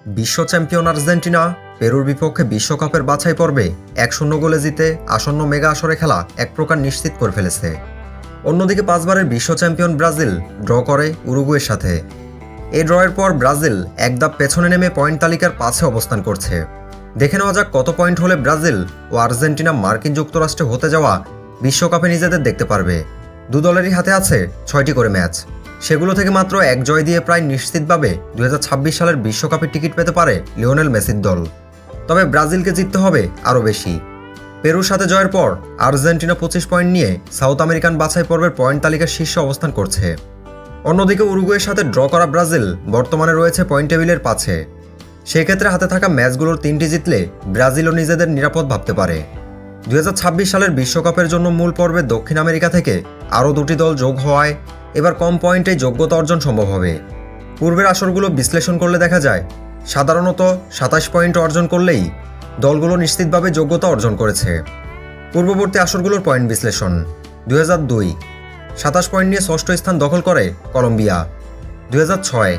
বিশ্ব champion Argentina পেরুর বিপক্ষে বিশ্বকাপের বাছাই পর্বে 1-0 গোলে জিতে আসন্ন মেগা আসরে খেলা এক প্রকার নিশ্চিত করে ফেলেছে। অন্যদিকে 5 বারের বিশ্ব চ্যাম্পিয়ন ব্রাজিল ড্র করে উরুগুয়ের সাথে। এই ড্রয়ের পর ব্রাজিল এক ধাপ পেছনে নেমে পয়েন্ট তালিকার 5-এ অবস্থান করছে। দেখে নেওয়া যাক কত পয়েন্ট হলে ব্রাজিল ও আর্জেন্টিনা মার্কিন যুক্তরাষ্ট্রে হতে যাওয়া বিশ্বকাপে নিজেদের দেখতে পারবে। দু দলেরই হাতে আছে 6টি করে ম্যাচ। সেগুলো থেকে মাত্র এক জয় দিয়ে প্রায় নিশ্চিতভাবে 2026 সালের বিশ্বকাপের টিকিট পেতে পারে লিওনেল মেসির দল। তবে ব্রাজিলকে জিততে হবে আরও বেশি। পেরুর সাথে জয়ের পর আর্জেন্টিনা 25 পয়েন্ট নিয়ে সাউথ আমেরিকান বাছাই পর্বের পয়েন্ট তালিকার শীর্ষে অবস্থান করছে। অন্যদিকে উরুগুয়ের সাথে ড্র করা ব্রাজিল বর্তমানে রয়েছে পয়েন্ট টেবিলের 5-এ। সেক্ষেত্রে হাতে থাকা ম্যাচগুলোর 3টি জিতলে ব্রাজিলও নিজেদের নিরাপদ ভাবতে পারে। 2026 সালের বিশ্বকাপের জন্য মূল পর্বে দক্ষিণ আমেরিকা থেকে আরও 2টি দল যোগ হওয়ায় এবার কম পয়েন্টেই যোগ্যতা অর্জন সম্ভব হবে। পূর্বের আসরগুলো বিশ্লেষণ করলে দেখা যায় সাধারণত 27 পয়েন্ট অর্জন করলেই দলগুলো নিশ্চিতভাবে যোগ্যতা অর্জন করেছে। পূর্ববর্তী আসরগুলোর পয়েন্ট বিশ্লেষণ: 2002 27 পয়েন্ট নিয়ে ষষ্ঠ স্থান দখল করে কলম্বিয়া। 2006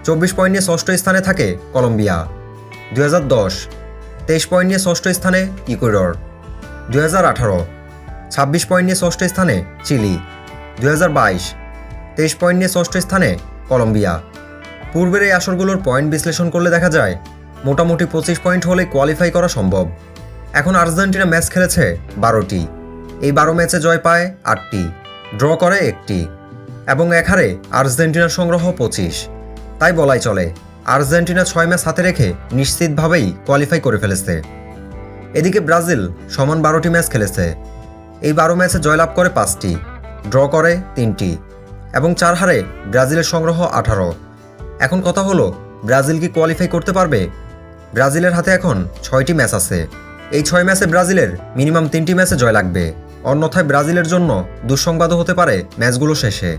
24 পয়েন্ট নিয়ে ষষ্ঠ স্থানে থাকে কলম্বিয়া। 2010 23 পয়েন্ট নিয়ে ষষ্ঠ স্থানে ইকুয়েডর। 2018 26 পয়েন্ট নিয়ে ষষ্ঠ স্থানে চিলি। 2022 23 পয়েন্ট নিয়ে ষষ্ঠ স্থানে কলম্বিয়া। পূর্বের এই আসরগুলোর পয়েন্ট বিশ্লেষণ করলে দেখা যায় মোটামুটি 25 পয়েন্ট হলে কোয়ালিফাই করা সম্ভব। এখন আর্জেন্টিনা ম্যাচ খেলেছে 12টি। এই 12 ম্যাচে জয় পায় 8টি, ড্র করে 1টি এবং এক হারে আর্জেন্টিনার সংগ্রহ 25। তাই বলাই চলে আর্জেন্টিনা 6 ম্যাচ হাতে রেখে নিশ্চিতভাবেই কোয়ালিফাই করে ফেলেছে। এদিকে ব্রাজিল সমান 12টি ম্যাচ খেলেছে। এই 12 ম্যাচে জয়লাভ করে 5টি, ড্র করে 3টি এবং 4 হারে ব্রাজিলের সংগ্রহ 18। এখন কথা হলো ব্রাজিল কি কোয়ালিফাই করতে পারবে? ব্রাজিলের হাতে এখন 6টি ম্যাচ আছে। এই 6 ম্যাচে ব্রাজিলের মিনিমাম 3টি ম্যাচে জয় লাগবে, অন্যথায় ব্রাজিলের জন্য দুঃসংবাদও হতে পারে ম্যাচগুলো শেষে।